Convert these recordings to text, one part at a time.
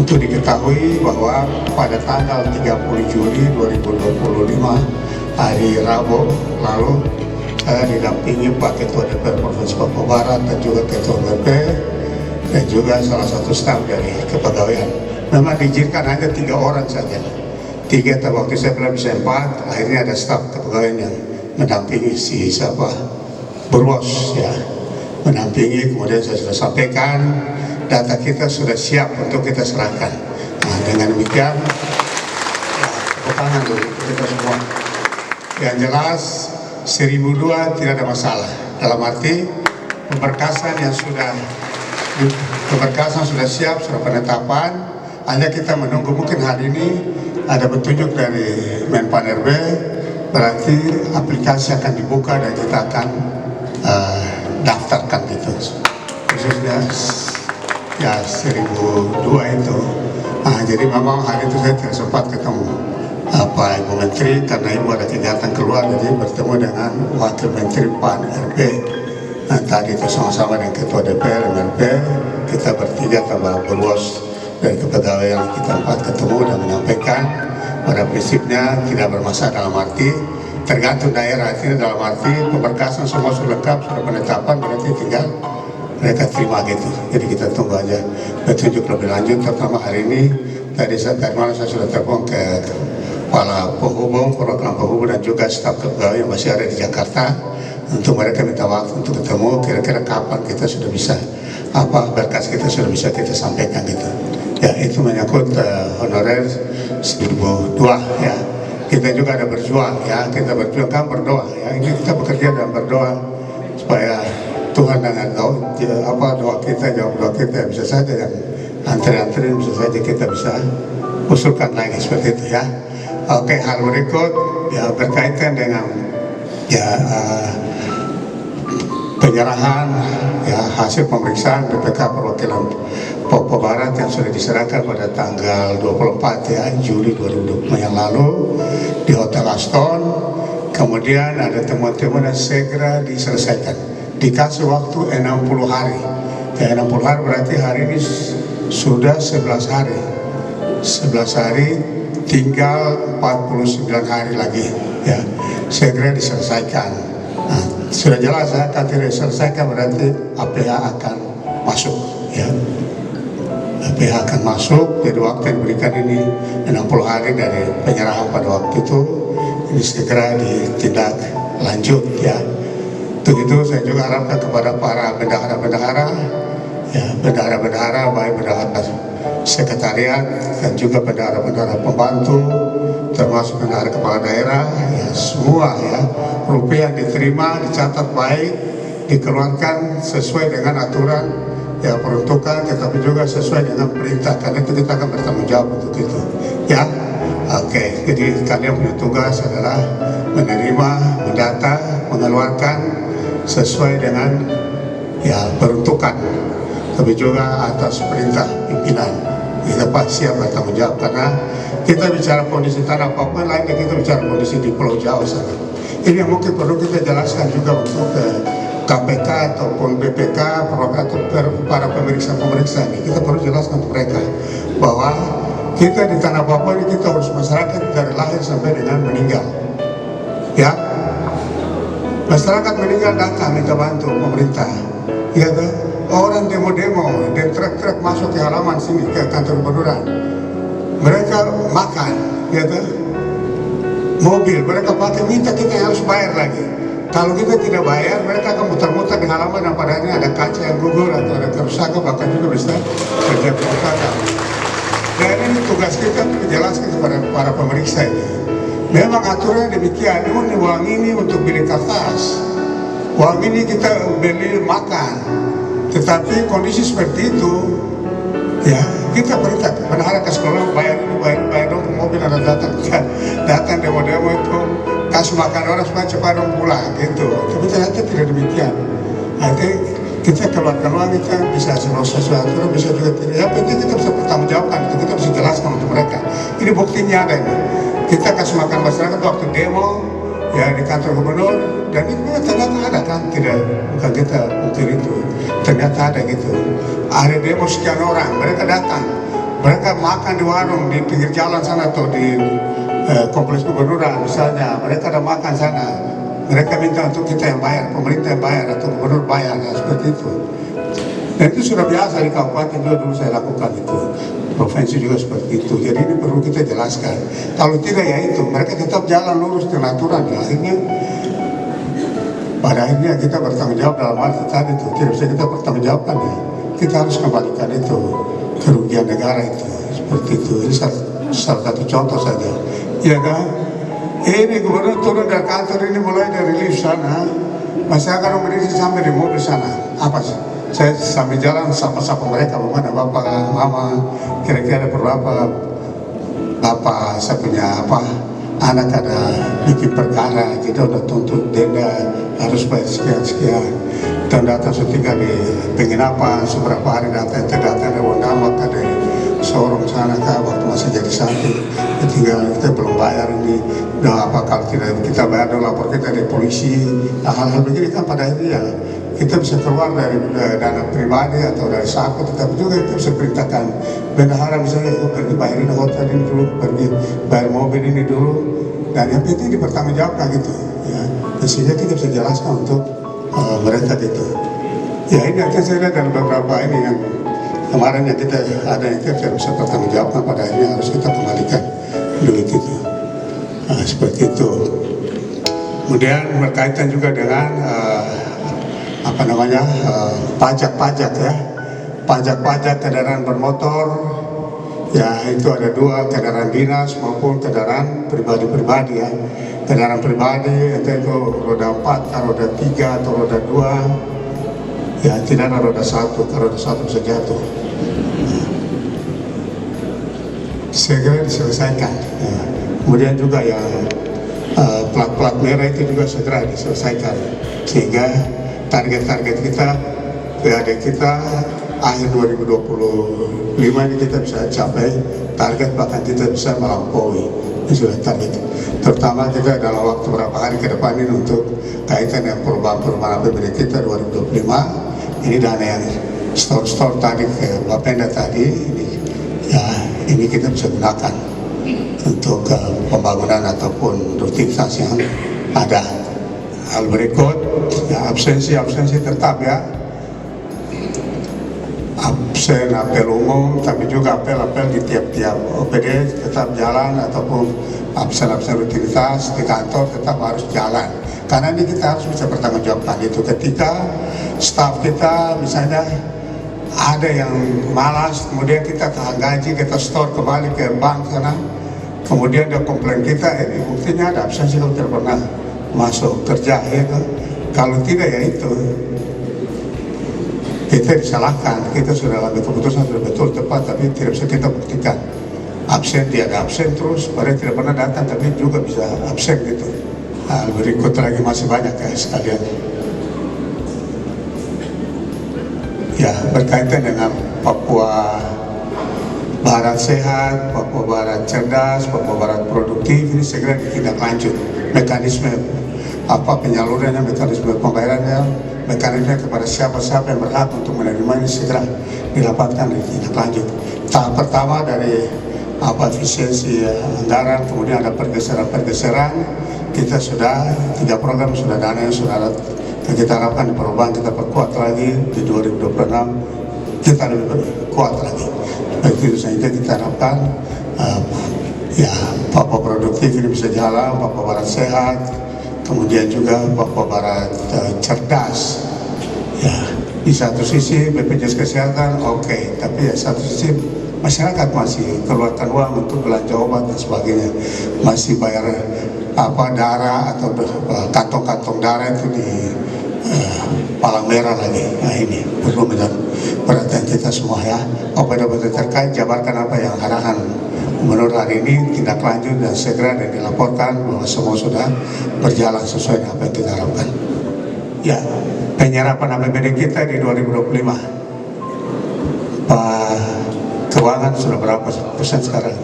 Untuk diketahui bahwa pada tanggal 30 Juli 2025 hari Rabu lalu saya didampingi Pak Ketua DPR Provinsi Papua Barat dan juga Ketua BP dan juga salah satu staf dari kepegawaian. Memang diizinkan hanya 3 orang saja. 3 tapi waktu saya belum bisa 4, akhirnya ada staf kepegawaian yang mendampingi si siapa Burwos ya, mendampingi. Kemudian saya sudah sampaikan data kita sudah siap untuk kita serahkan. Nah, dengan demikian ya, tepuk tangan dulu kita semua. Yang jelas 1002 tidak ada masalah, dalam arti pemberkasan sudah siap, sudah penetapan. Hanya kita menunggu, mungkin hari ini ada petunjuk dari Menpan RB, berarti aplikasi akan dibuka dan kita akan daftarkan gitu, khususnya ya 1002 itu. Nah, jadi memang hari itu saya tidak sempat ketemu Ibu Menteri karena Ibu ada kegiatan keluar, jadi bertemu dengan Wakil Menteri Pan RB. Nah, tadi itu sama-sama dengan Ketua DPR MRP, kita bertiga tambah Burwos dari kepegawaian kita 4 ketemu dan menyampaikan pada prinsipnya tidak bermasalah, dalam arti tergantung daerah, itu dalam arti pemberkasan semua sudah lengkap, sudah penetapan, berarti tinggal mereka terima gitu. Jadi kita tunggu aja petunjuk lebih lanjut, terutama hari ini. Dari malam saya sudah telepon ke kepala penghubung, program penghubung dan juga staf kepegawaian yang masih ada di Jakarta untuk mereka minta waktu untuk ketemu, kira-kira kapan kita sudah bisa berkas kita sudah bisa kita sampaikan gitu. Ya, itu menyangkut honorer 1002 ya. Kita juga ada berjuang ya, kita berjuang kan berdoa ya. Ini kita bekerja dan berdoa supaya Tuhan dengan doa kita, jawab doa kita, bisa saja yang antri-antri bisa saja kita bisa usulkan lagi seperti itu ya. Oke, hal berikut ya berkaitan dengan ya penyerahan ya hasil pemeriksaan BPK perwakilan Papua Barat yang sudah diserahkan pada tanggal 24 ya Juli 2020 yang lalu di Hotel Aston. Kemudian ada temuan-temuan yang segera diselesaikan. Dikasih waktu 60 hari ya, 60 hari berarti hari ini sudah 11 hari 11 hari, tinggal 49 hari lagi ya, segera diselesaikan. Nah, sudah jelas ya, kalau tidak diselesaikan berarti APH akan masuk ya, APH akan masuk. Jadi waktu yang diberikan ini 60 hari dari penyerahan pada waktu itu, ini segera ditindak lanjut ya. Untuk itu saya juga harapkan kepada para bendahara-bendahara ya, bendahara-bendahara baik bendahara sekretariat dan juga bendahara-bendahara pembantu, termasuk bendahara kepala daerah ya, semua ya, rupiah diterima, dicatat baik, dikeluarkan sesuai dengan aturan ya peruntukan, tetapi juga sesuai dengan perintah, karena itu kita akan bertanggung jawab untuk itu ya. Oke, jadi kalian punya tugas adalah menerima, mendata, mengeluarkan sesuai dengan ya peruntukan, tapi juga atas perintah pimpinan. Kita pasti siap bertanggung jawab, karena kita bicara kondisi tanah Papua lain, kita bicara kondisi di Pulau Jawa sana. Ini yang mungkin perlu kita jelaskan juga untuk KPK ataupun BPK atau para pemeriksa ini. Kita perlu jelaskan ke mereka bahwa kita di tanah Papua ini kita harus masyarakat dari lahir sampai dengan meninggal ya. Masyarakat meninggal datang minta bantu pemerintah ya tuh. Orang demo-demo dan truk-truk masuk ke halaman sini ke kantor gubernur, mereka makan ya tuh, mobil mereka pakai, minta kita yang harus bayar lagi. Kalau kita tidak bayar, mereka akan muter-muter di halaman dan pada akhirnya ada kaca yang gugur atau ada kerusakan, bahkan juga bisa terjadi kerusakan. Dan ini tugas kita menjelaskan kepada para pemeriksa ini. Memang aturannya demikian, uang ini untuk beli kertas, uang ini kita beli makan, tetapi kondisi seperti itu ya kita perintah bendahara ke sekolah bayar dong mobil ada datang demo-demo itu kasih makan orang supaya cepat dong pulang gitu, tapi ternyata tidak demikian. Nanti kita keluarkan uang kita bisa sesuatu, bisa juga tidak. Yang penting kita bisa bertanggungjawabkan itu, kita bisa jelaskan untuk mereka. Ini buktinya ada ini. Kita kasih makan masyarakat waktu demo ya di kantor gubernur, dan itu ternyata ada kan, tidak bukan kita mungkin itu, ternyata ada gitu. Ada demo sekian orang, mereka datang Mereka makan di warung di pinggir jalan sana atau di kompleks gubernuran misalnya, mereka ada makan sana. Mereka minta untuk kita yang bayar, pemerintah yang bayar atau gubernur bayar, ya, seperti itu. Dan itu sudah biasa di kabupaten juga dulu saya lakukan itu, provinsi juga seperti itu. Jadi ini perlu kita jelaskan. Kalau tidak ya itu, mereka tetap jalan lurus dengan aturan. Ya, pada akhirnya kita bertanggung jawab dalam hal tadi itu. Tidak bisa kita bertanggungjawabkan ya. Kita harus kembalikan itu kerugian negara itu. Seperti itu. Ini salah satu contoh saja. Iya kan? Ini gubernur turun dari kantor ini mulai dari lift sana, masih akan berdiri sampai di mobil sana. Apa sih? Saya sambil jalan sapa-sapa mereka, bagaimana bapak, mama, kira-kira perlu apa? Bapak, saya punya apa? Anak ada bikin perkara, kita udah tuntut denda, harus bayar sekian-sekian. Dan datang setika di penginapan, seberapa hari datang dari Wondamak, dari showroom sana kah, waktu masih jadi santri. Tinggal kita belum bayar ini, udah apa kalau tidak kita bayar, udah lapor kita di polisi. Nah, hal-hal begini kan pada akhirnya kita bisa keluar dari dana pribadi atau dari saku, tetapi juga kita bisa perintahkan bendahara misalnya itu pergi bayarin hotel ini dulu, pergi bayar mobil ini dulu, dan yang penting dipertanggungjawabkan gitu ya. Dan sehingga kita bisa jelaskan untuk mereka gitu. Ya ini akan saya lihat dalam beberapa ini yang kemarin yang kita ada yang kita bisa pertanggungjawabkan, pada akhirnya harus kita kembalikan duit itu. Nah, seperti itu. Kemudian berkaitan juga dengan pajak-pajak ya, pajak-pajak kendaraan bermotor ya, itu ada dua, kendaraan dinas maupun kendaraan pribadi-pribadi ya. Kendaraan pribadi itu roda 4, roda 3 atau roda 2 ya, tidak ada roda 1, kalau roda 1 bisa jatuh. Segera diselesaikan ya. Kemudian juga yang plat-plat merah itu juga segera diselesaikan, sehingga target-target kita, PAD kita akhir 2025 ini kita bisa capai target, bahkan kita bisa melampaui. Ini sudah target. Terutama kita dalam waktu beberapa hari ke depan ini untuk kaitan dengan perubahan APBD kita 2025, ini dana yang store tadi ke Bapenda tadi, ini kita bisa gunakan untuk pembangunan ataupun rutinitas yang ada. Hal berikut ya, absensi tetap ya, absen apel umum, tapi juga apel di tiap-tiap OPD tetap jalan, ataupun absen rutinitas di kantor tetap harus jalan, karena ini kita harus bisa bertanggungjawabkan itu. Ketika staf kita misalnya ada yang malas, kemudian kita tahan gaji, kita store kembali ke bank sana, kemudian dia komplain kita, ini buktinya ada absensi kalau tidak pernah masuk kerja ya kan? Kalau tidak ya itu kita disalahkan. Kita sudah ambil keputusan sudah betul tepat, tapi tidak bisa kita buktikan. Absen, dia ada absen terus, padahal tidak pernah datang, tapi juga bisa absen gitu. Nah, berikut lagi masih banyak ya sekalian. Ya, berkaitan dengan Papua Barat sehat, Papua Barat cerdas, Papua Barat produktif, ini segera ditindaklanjut. Mekanisme penyalurannya, mekanisme pembayarannya, mekanisme kepada siapa-siapa yang berhak untuk menerima ini segera didapatkan, ditindaklanjut. Tahap pertama dari efisiensi anggaran, kemudian ada pergeseran. Kita sudah 3 program sudah dana yang sudah ada. Kita harapkan di perubahan kita perkuat lagi di 2026, kita lebih kuat lagi. Begitu sehingga kita harapkan Papua produktif ini bisa jalan, Papua Barat sehat, kemudian juga Papua Barat cerdas. Ya, di satu sisi BPJS Kesehatan oke, tapi ya satu sisi masyarakat masih keluarkan uang untuk belanja obat dan sebagainya, masih bayar darah atau kantong-kantong darah itu di Palang Merah lagi. Nah, ini perlu menjadi perhatian kita semua ya. Betul-betul terkait, jabarkan apa yang arahan menurut hari ini, tindak lanjut dan segera dan dilaporkan bahwa semua sudah berjalan sesuai dengan apa yang kita harapkan. Ya, penyerapan APBD kita di 2025, Pak Keuangan sudah berapa persen sekarang?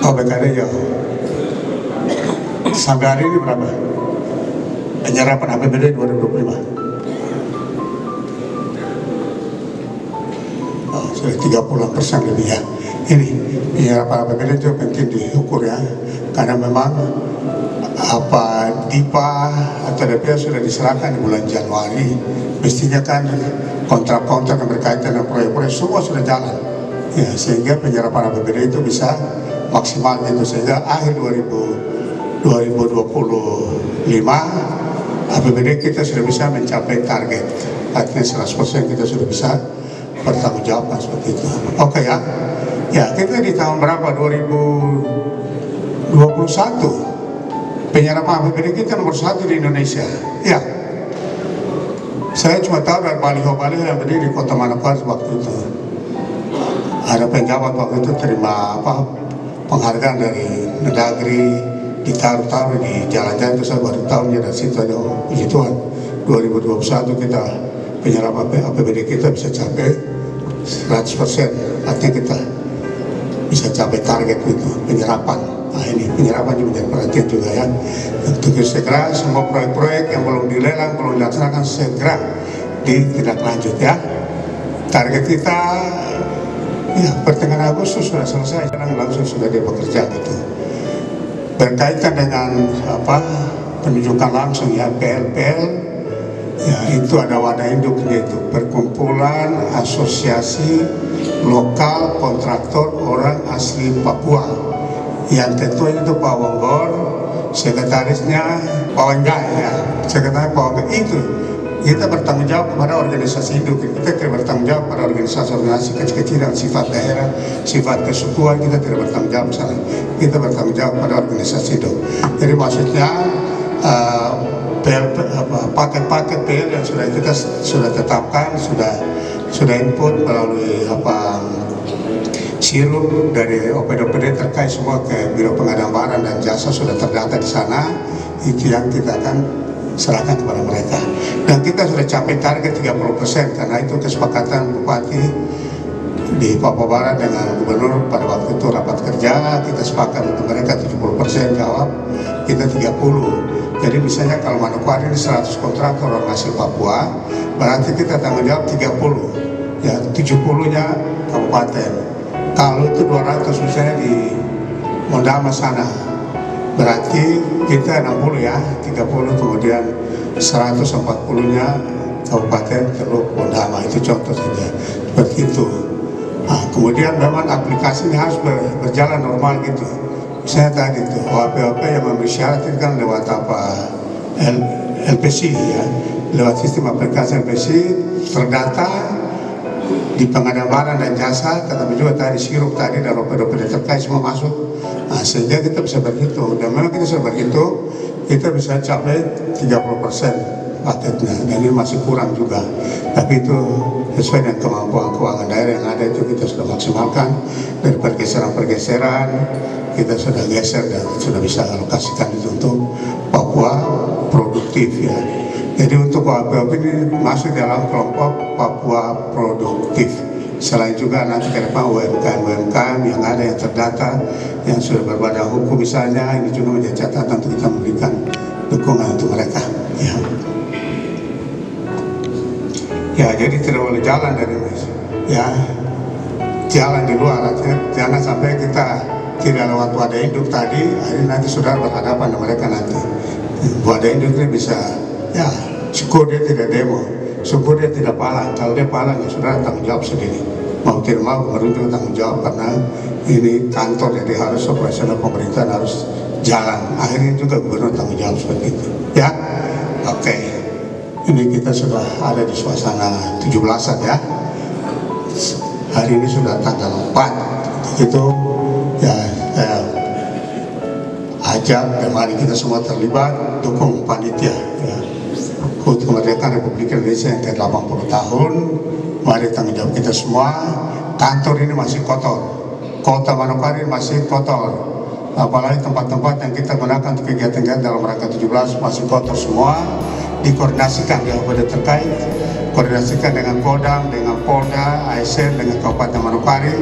BKD ya, sampai hari ini berapa penyerapan APBD 2025? sudah 30% lebih ya. Ini penyerapan APBD itu penting diukur ya, karena memang apa DIPA atau DPR sudah diserahkan di bulan Januari, mestinya kan kontrak-kontrak yang berkaitan dengan proyek-proyek semua sudah jalan ya, sehingga penyerapan APBD itu bisa maksimal itu, sehingga akhir 2025 APBD kita sudah bisa mencapai target, artinya 100% kita sudah bisa bertanggung jawab seperti itu. Oke ya, ya kita di tahun berapa 2021 penyerapan APBD kita nomor 1 di Indonesia. Ya, saya cuma tahu dari baliho-baliho yang berdiri di Kota Manokwari waktu itu. Ada penjabat waktu itu terima apa penghargaan dari Mendagri, ditaruh-taruh di jalan-jalan, itu saya baru tahunya dari situ aja. Oh, puji Tuhan, 2021 kita penyerapan APBD kita bisa capai 100%, artinya kita bisa capai target itu penyerapan. Nah ini penyerapan juga menjadi perhatian juga ya. Untuk segera semua proyek-proyek yang belum dilelang, belum dilaksanakan segera ditindaklanjut ya. Target kita ya pertengahan Agustus sudah selesai, sekarang langsung sudah dia bekerja gitu. Berkaitan dengan apa penunjukan langsung ya PLPL ya, itu ada wadah induknya, itu perkumpulan asosiasi lokal kontraktor orang asli Papua, yang ketua itu Pak Wonggor, sekretarisnya Pak Wenggay ya, sekretaris Pak Wenggay. Itu kita bertanggung jawab kepada organisasi induk, kita tidak bertanggung jawab pada organisasi kecil-kecilan sifat daerah, sifat kesukuan, kita tidak bertanggung jawab misalnya, kita bertanggung jawab pada organisasi induk. Jadi maksudnya paket-paket PL yang sudah kita sudah tetapkan, sudah input melalui apa sirup dari OPD terkait semua ke Biro Pengadaan Barang dan Jasa sudah terdata di sana, itu yang kita akan serahkan kepada mereka. Dan kita sudah capai target 30%, karena itu kesepakatan Bupati di Papua Barat dengan Gubernur pada waktu itu rapat kerja, kita sepakat untuk mereka 70% jawab, kita 30%. Jadi misalnya kalau Manokwari ini 100 kontraktor orang asli Papua, berarti kita tanggung jawab 30, ya 70-nya kabupaten. Kalau itu 200 misalnya di Mondama sana, berarti kita 60 ya, 30 kemudian 140-nya Kabupaten Teluk Mondama, itu contoh saja seperti itu. Nah, kemudian memang aplikasi ini harus berjalan normal gitu. Misalnya tadi itu OAP-OAP yang memberi syarat itu kan lewat apa LPC ya, lewat sistem aplikasi LPC terdata di Pengadaan Barang dan Jasa, tetapi juga tadi sirup tadi dan OPD terkait semua masuk. Nah, sehingga kita bisa berhitung, dan memang kita sudah berhitung, kita bisa capai 30% paketnya, dan ini masih kurang juga. Tapi itu sesuai dengan kemampuan keuangan daerah yang ada, itu kita sudah maksimalkan. Dari pergeseran-pergeseran kita sudah geser dan sudah bisa alokasikan itu untuk Papua produktif ya. Jadi untuk OAP ini masuk dalam kelompok Papua produktif. Selain juga nanti ke depan UMKM yang ada yang terdata, yang sudah berbadan hukum misalnya, ini juga menjadi catatan untuk kita memberikan dukungan untuk mereka. Ya, jadi tidak boleh jalan dari ya jalan di luar, artinya jangan sampai kita tidak lewat wadah induk tadi, akhirnya nanti sudah berhadapan dengan mereka nanti. Wadah induk ini bisa ya syukur dia tidak demo, syukur dia tidak palang. Kalau dia palang ya sudah tanggung jawab sendiri, mau tidak mau merujuk tanggung jawab, karena ini kantor, jadi harus operasional pemerintahan harus jalan. Akhirnya juga gubernur tanggung jawab seperti itu ya. Oke, ini kita sudah ada di suasana 17-an ya. Hari ini sudah tanggal 4 itu ya, ajak dan mari kita semua terlibat dukung panitia ya. HUT Kemerdekaan Republik Indonesia yang ke-80 tahun. Mari tanggung jawab kita semua. Kantor ini masih kotor, Kota Manokwari masih kotor, apalagi tempat-tempat yang kita gunakan untuk kegiatan dalam rangka 17 masih kotor semua. Dikoordinasikan dengan OPD terkait, koordinasikan dengan Kodam, dengan Polda, ASN, dengan Kabupaten Manokwari.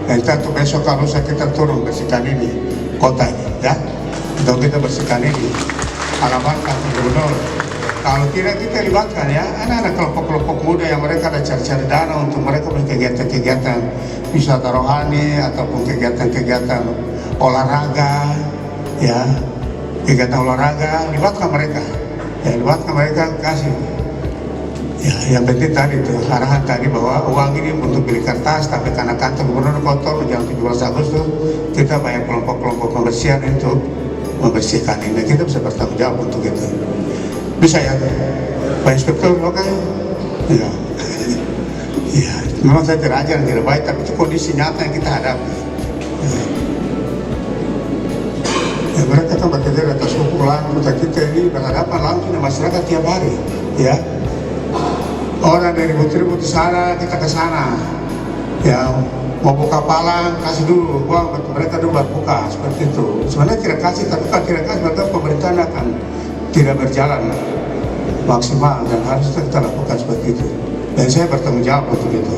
Dan tentu besok kalau kita turun bersihkan ini kota ini ya. Untuk kita bersihkan ini halaman kantor gubernur, Kalau tidak kita libatkan ya anak-anak kelompok-kelompok muda yang mereka ada cari-cari dana untuk mereka punya kegiatan-kegiatan wisata rohani ataupun kegiatan-kegiatan olahraga, ya kegiatan olahraga, libatkan mereka, ya libatkan mereka, kasih. Ya, yang penting tadi itu arahan tadi bahwa uang ini untuk beli kertas, tapi karena kantor gubernur kotor jam 17 Agustus kita banyak kelompok-kelompok pembersihan untuk membersihkan ini. Kita bisa bertanggung jawab untuk itu. Bisa ya, Pak Inspektur, oke? Ya, ya. Memang saya tidak ajar, tidak baik, tapi itu kondisi nyata yang kita hadapi. Ya, mereka kan bekerja di atas hukum langsung, kita ini berhadapan langsung dengan masyarakat tiap hari, ya. Orang dari ribut-ribut di sana, kita ke sana. Ya, mau buka palang, kasih dulu uang, mereka dulu baru buka, seperti itu. Sebenarnya tidak kasih, tapi kalau tidak kasih, maka pemerintahan akan tidak berjalan maksimal, dan harus kita lakukan seperti itu. Dan saya bertanggung jawab untuk itu.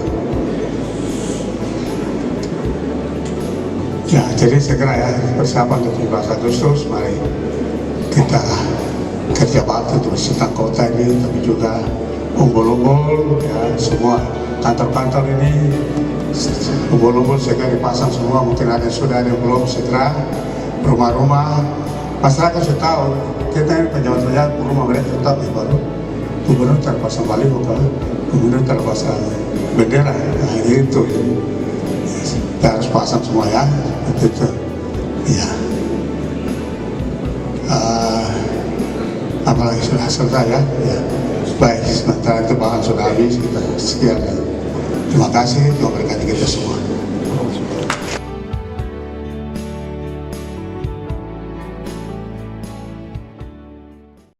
Ya, jadi segera ya, persiapan untuk 17 Agustus, mari kita kerja bakti untuk bersihkan kota ini, tapi juga umbul-umbul, ya semua kantor-kantor ini umbul-umbul segera dipasang semua. Mungkin ada yang sudah, ada yang belum, segera rumah-rumah masyarakat sudah tahu kita ini pejabat-pejabat rumah mereka tetap ya, baru gubernur terpasang baliho kan, gubernur terpasang bendera, nah itu kita harus pasang semua ya, itu ya. Apalagi sudah selesai ya, ya. Baik, sementara itu bahan sudah habis, kita sekian. Terima kasih, Tuhan berkati kita semua.